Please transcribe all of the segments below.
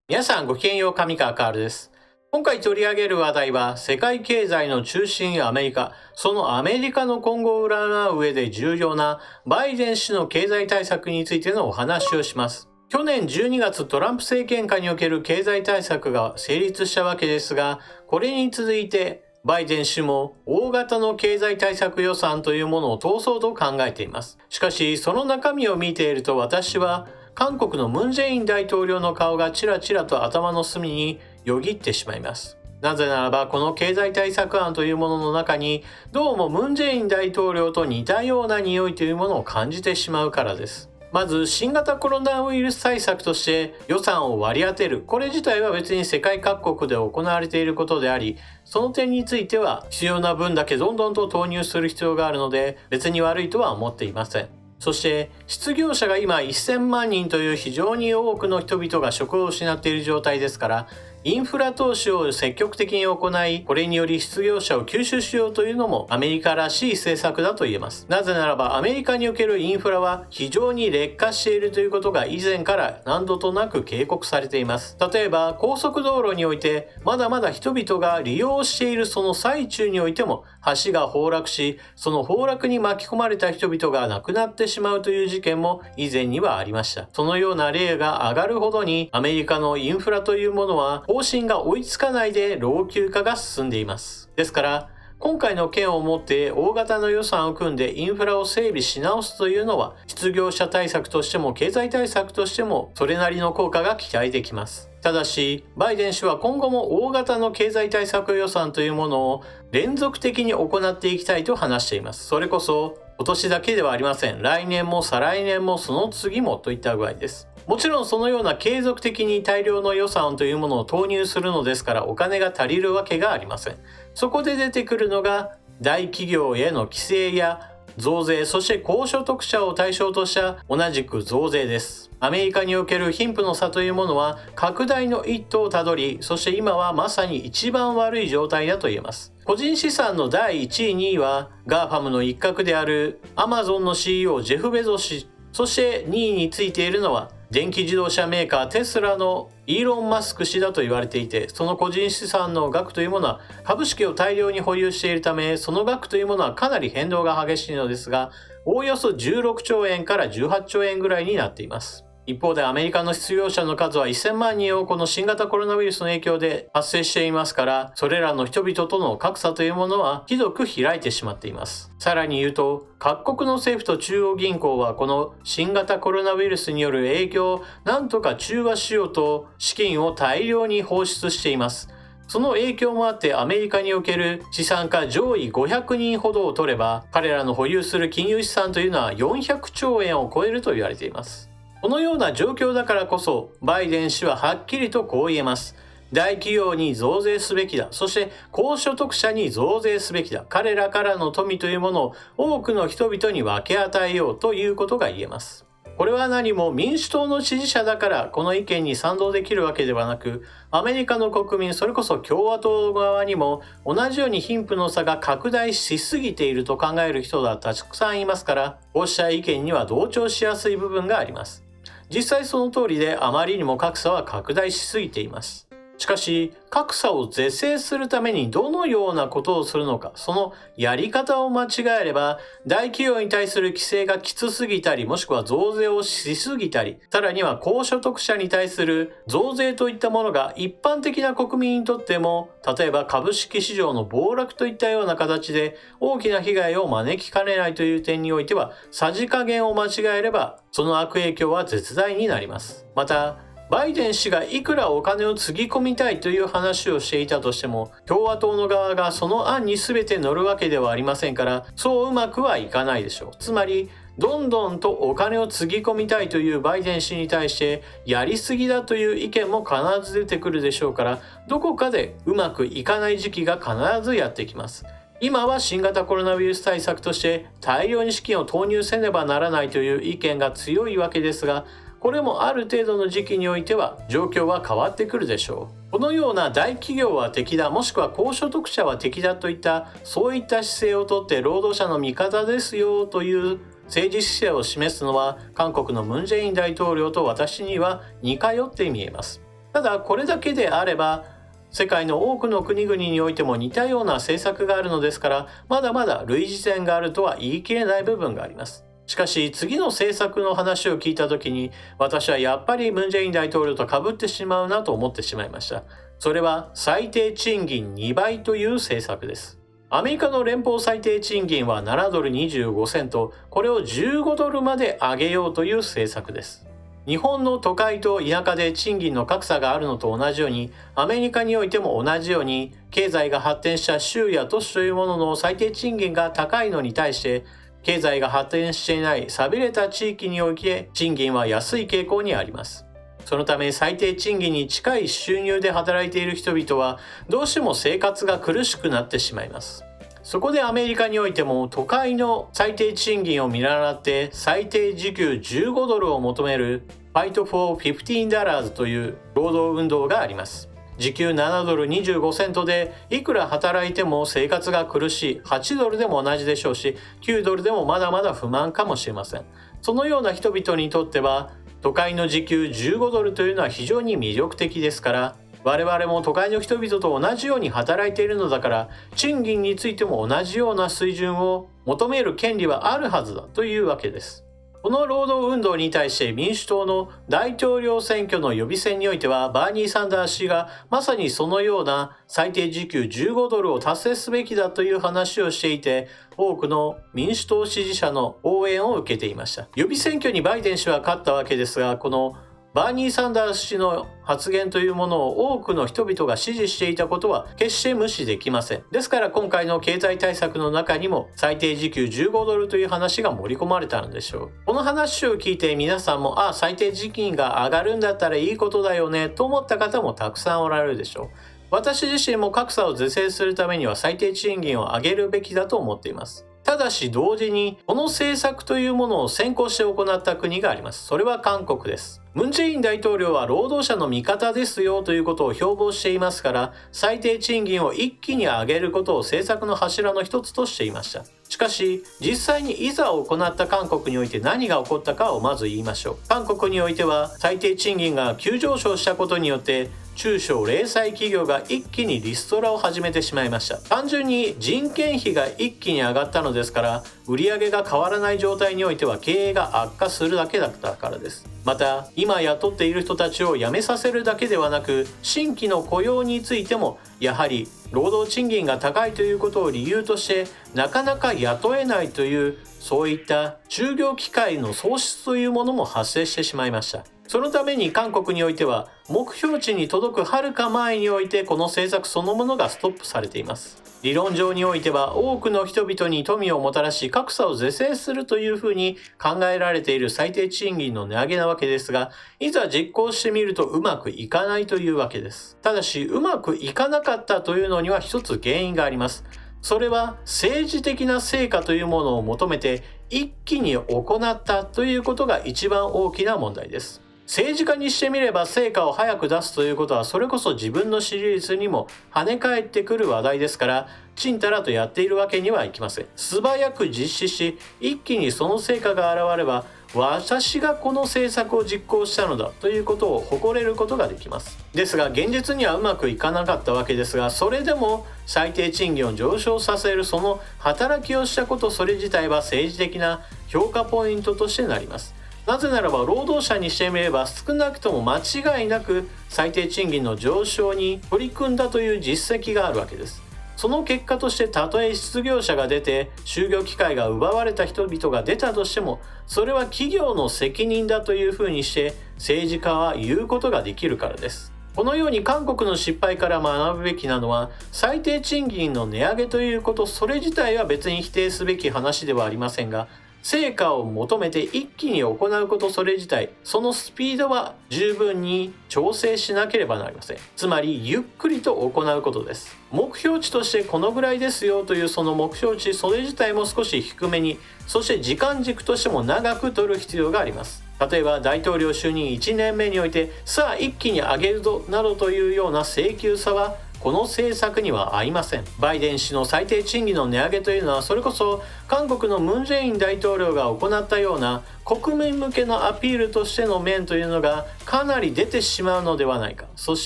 皆さんごきげんよう、上川カールです。今回取り上げる話題は、世界経済の中心アメリカ、そのアメリカの今後を占う上で重要なバイデン氏の経済対策についてのお話をします。去年12月トランプ政権下における経済対策が成立したわけですが、これに続いてバイデン氏も大型の経済対策予算というものを通そうと考えています。しかし、その中身を見ていると私は韓国のムン・ジェイン大統領の顔がちらちらと頭の隅によぎってしまいます。なぜならばこの経済対策案というものの中にどうもムン・ジェイン大統領と似たような匂いというものを感じてしまうからです。まず新型コロナウイルス対策として予算を割り当てる、これ自体は別に世界各国で行われていることであり、その点については必要な分だけどんどんと投入する必要があるので別に悪いとは思っていません。そして失業者が今1000万人という非常に多くの人々が職を失っている状態ですから、インフラ投資を積極的に行い、これにより失業者を吸収しようというのもアメリカらしい政策だと言えます。なぜならばアメリカにおけるインフラは非常に劣化しているということが以前から何度となく警告されています。例えば高速道路においてまだまだ人々が利用しているその最中においても橋が崩落し、その崩落に巻き込まれた人々が亡くなってしまうという事件も以前にはありました。そのような例が上がるほどにアメリカのインフラというものは方針が追いつかないで老朽化が進んでいます。ですから今回の件をもって大型の予算を組んでインフラを整備し直すというのは失業者対策としても経済対策としてもそれなりの効果が期待できます。ただしバイデン氏は今後も大型の経済対策予算というものを連続的に行っていきたいと話しています。それこそ今年だけではありません。来年も再来年もその次もといった具合です。もちろんそのような継続的に大量の予算というものを投入するのですからお金が足りるわけがありません。そこで出てくるのが大企業への規制や増税、そして高所得者を対象とした同じく増税です。アメリカにおける貧富の差というものは拡大の一途をたどり、そして今はまさに一番悪い状態だと言えます。個人資産の第1位、2位はガーファムの一角であるアマゾンの CEO ジェフ・ベゾス氏、そして2位についているのは電気自動車メーカーテスラのイーロン・マスク氏だと言われていて、その個人資産の額というものは株式を大量に保有しているため、その額というものはかなり変動が激しいのですが、おおよそ16兆円から18兆円ぐらいになっています。一方でアメリカの失業者の数は1000万人をこの新型コロナウイルスの影響で発生していますから、それらの人々との格差というものはひどく開いてしまっています。さらに言うと、各国の政府と中央銀行はこの新型コロナウイルスによる影響をなんとか中和しようと資金を大量に放出しています。その影響もあってアメリカにおける資産家上位500人ほどを取れば、彼らの保有する金融資産というのは400兆円を超えると言われています。このような状況だからこそバイデン氏ははっきりとこう言えます。大企業に増税すべきだ。そして高所得者に増税すべきだ。彼らからの富というものを多くの人々に分け与えようということが言えます。これは何も民主党の支持者だからこの意見に賛同できるわけではなく、アメリカの国民、それこそ共和党側にも同じように貧富の差が拡大しすぎていると考える人がたくさんいますから、こうした意見には同調しやすい部分があります。実際その通りであまりにも格差は拡大しすぎています。しかし格差を是正するためにどのようなことをするのか、そのやり方を間違えれば大企業に対する規制がきつすぎたり、もしくは増税をしすぎたり、さらには高所得者に対する増税といったものが一般的な国民にとっても、例えば株式市場の暴落といったような形で大きな被害を招きかねないという点においては、さじ加減を間違えればその悪影響は絶大になります。またバイデン氏がいくらお金をつぎ込みたいという話をしていたとしても、共和党の側がその案に全て乗るわけではありませんから、そううまくはいかないでしょう。つまりどんどんとお金をつぎ込みたいというバイデン氏に対してやりすぎだという意見も必ず出てくるでしょうから、どこかでうまくいかない時期が必ずやってきます。今は新型コロナウイルス対策として大量に資金を投入せねばならないという意見が強いわけですが、これもある程度の時期においては状況は変わってくるでしょう。このような大企業は敵だ、もしくは高所得者は敵だといったそういった姿勢をとって労働者の味方ですよという政治姿勢を示すのは韓国のムン・ジェイン大統領と私には似通って見えます。ただこれだけであれば世界の多くの国々においても似たような政策があるのですから、まだまだ類似点があるとは言い切れない部分があります。しかし次の政策の話を聞いた時に、私はやっぱりムン・ジェイン大統領と被ってしまうなと思ってしまいました。それは最低賃金2倍という政策です。アメリカの連邦最低賃金は7ドル25セント、これを15ドルまで上げようという政策です。日本の都会と田舎で賃金の格差があるのと同じように、アメリカにおいても同じように、経済が発展した州や都市というものの最低賃金が高いのに対して、経済が発展していない寂れた地域において賃金は安い傾向にあります。そのため最低賃金に近い収入で働いている人々はどうしても生活が苦しくなってしまいます。そこでアメリカにおいても都会の最低賃金を見習って最低時給15ドルを求める Fight for $15 という労働運動があります。時給7ドル25セントでいくら働いても生活が苦しい、8ドルでも同じでしょうし、9ドルでもまだまだ不満かもしれません。そのような人々にとっては都会の時給15ドルというのは非常に魅力的ですから、我々も都会の人々と同じように働いているのだから、賃金についても同じような水準を求める権利はあるはずだというわけです。この労働運動に対して民主党の大統領選挙の予備選においては、バーニー・サンダース氏がまさにそのような最低時給15ドルを達成すべきだという話をしていて、多くの民主党支持者の応援を受けていました。予備選挙にバイデン氏は勝ったわけですが、このバーニー・サンダース氏の発言というものを多くの人々が支持していたことは決して無視できません。ですから今回の経済対策の中にも最低時給15ドルという話が盛り込まれたのでしょう。この話を聞いて皆さんも、最低時給が上がるんだったらいいことだよねと思った方もたくさんおられるでしょう。私自身も格差を是正するためには最低賃金を上げるべきだと思っています。ただし同時にこの政策というものを先行して行った国があります。それは韓国です。ムン・ジェイン大統領は労働者の味方ですよということを標榜していますから、最低賃金を一気に上げることを政策の柱の一つとしていました。しかし実際にいざ行った韓国において何が起こったかをまず言いましょう。韓国においては最低賃金が急上昇したことによって中小零細企業が一気にリストラを始めてしまいました。単純に人件費が一気に上がったのですから、売上が変わらない状態においては経営が悪化するだけだったからです。また今雇っている人たちを辞めさせるだけではなく、新規の雇用についてもやはり労働賃金が高いということを理由としてなかなか雇えないという、そういった就業機会の創出というものも発生してしまいました。そのために韓国においては目標値に届くはるか前においてこの政策そのものがストップされています。理論上においては多くの人々に富をもたらし格差を是正するというふうに考えられている最低賃金の値上げなわけですが、いざ実行してみるとうまくいかないというわけです。ただしうまくいかなかったというのには一つ原因があります。それは政治的な成果というものを求めて一気に行ったということが一番大きな問題です。政治家にしてみれば成果を早く出すということはそれこそ自分の支持率にも跳ね返ってくる話題ですから、ちんたらとやっているわけにはいきません。素早く実施し一気にその成果が現れば、私がこの政策を実行したのだということを誇れることができます。ですが現実にはうまくいかなかったわけですが、それでも最低賃金を上昇させるその働きをしたこと、それ自体は政治的な評価ポイントとしてなります。なぜならば労働者にしてみれば少なくとも間違いなく最低賃金の上昇に取り組んだという実績があるわけです。その結果としてたとえ失業者が出て就業機会が奪われた人々が出たとしても、それは企業の責任だというふうにして政治家は言うことができるからです。このように韓国の失敗から学ぶべきなのは、最低賃金の値上げということそれ自体は別に否定すべき話ではありませんが、成果を求めて一気に行うことそれ自体、そのスピードは十分に調整しなければなりません。つまりゆっくりと行うことです。目標値としてこのぐらいですよというその目標値それ自体も少し低めに、そして時間軸としても長く取る必要があります。例えば大統領就任1年目においてさあ一気に上げるぞなどというような請求さはこの政策には合いません。バイデン氏の最低賃金の値上げというのはそれこそ韓国のムン・ジェイン大統領が行ったような国民向けのアピールとしての面というのがかなり出てしまうのではないか。そし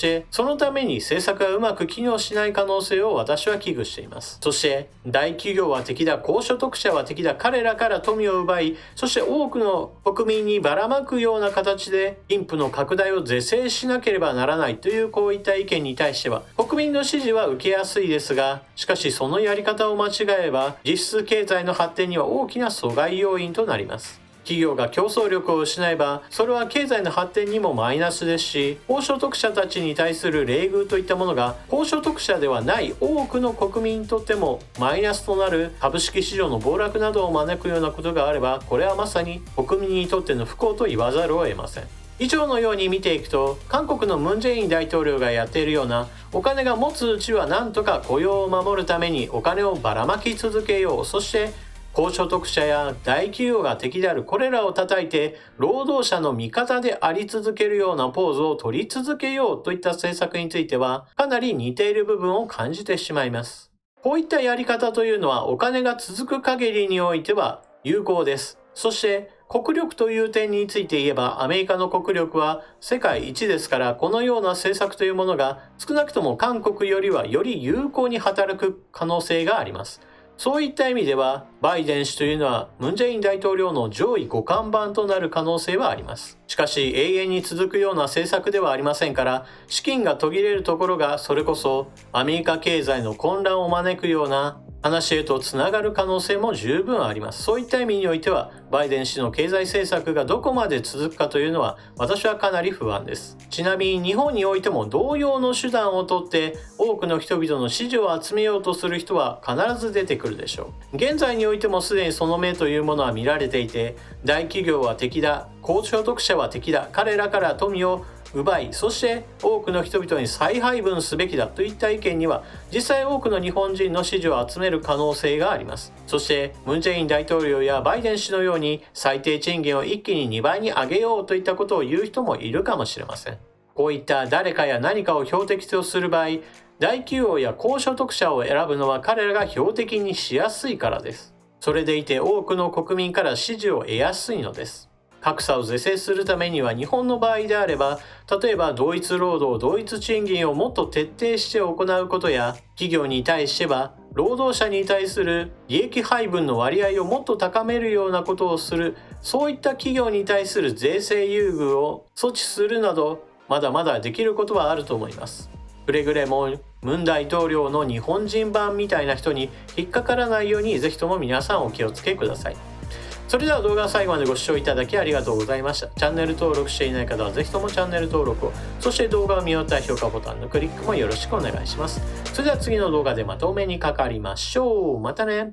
てそのために政策がうまく機能しない可能性を私は危惧しています。そして大企業は敵だ、高所得者は敵だ、彼らから富を奪い、そして多くの国民にばらまくような形で貧富の拡大を是正しなければならないというこういった意見に対しては国民の支持は受けやすいですが、しかしそのやり方を間違えば実質経済の発展には大きな阻害要因となります。企業が競争力を失えばそれは経済の発展にもマイナスですし、高所得者たちに対する冷遇といったものが高所得者ではない多くの国民にとってもマイナスとなる株式市場の暴落などを招くようなことがあれば、これはまさに国民にとっての不幸と言わざるを得ません。以上のように見ていくと、韓国のムン・ジェイン大統領がやっているような、お金が持つうちは何とか雇用を守るためにお金をばらまき続けよう、そして高所得者や大企業が敵であるこれらを叩いて労働者の味方であり続けるようなポーズを取り続けようといった政策についてはかなり似ている部分を感じてしまいます。こういったやり方というのはお金が続く限りにおいては有効です。そして国力という点について言えばアメリカの国力は世界一ですから、このような政策というものが少なくとも韓国よりはより有効に働く可能性があります。そういった意味ではバイデン氏というのはムン・ジェイン大統領の上位互換版となる可能性はあります。しかし永遠に続くような政策ではありませんから、資金が途切れるところがそれこそアメリカ経済の混乱を招くような話へとつながる可能性も十分あります。そういった意味においてはバイデン氏の経済政策がどこまで続くかというのは私はかなり不安です。ちなみに日本においても同様の手段をとって多くの人々の支持を集めようとする人は必ず出てくるでしょう。現在においてもすでにその目というものは見られていて、大企業は敵だ、高所得者は敵だ、彼らから富を奪い、そして多くの人々に再配分すべきだといった意見には実際多くの日本人の支持を集める可能性があります。そしてムン・ジェイン大統領やバイデン氏のように最低賃金を一気に2倍に上げようといったことを言う人もいるかもしれません。こういった誰かや何かを標的とする場合、大企業や高所得者を選ぶのは彼らが標的にしやすいからです。それでいて多くの国民から支持を得やすいのです。格差を是正するためには日本の場合であれば、例えば同一労働同一賃金をもっと徹底して行うことや、企業に対しては労働者に対する利益配分の割合をもっと高めるようなことをする、そういった企業に対する税制優遇を措置するなど、まだまだできることはあると思います。くれぐれもムン大統領の日本人版みたいな人に引っかからないようにぜひとも皆さんお気をつけください。それでは動画を最後までご視聴いただきありがとうございました。チャンネル登録していない方はぜひともチャンネル登録を、そして動画を見終わったら評価ボタンのクリックもよろしくお願いします。それでは次の動画でまとめにかかりましょう。またね。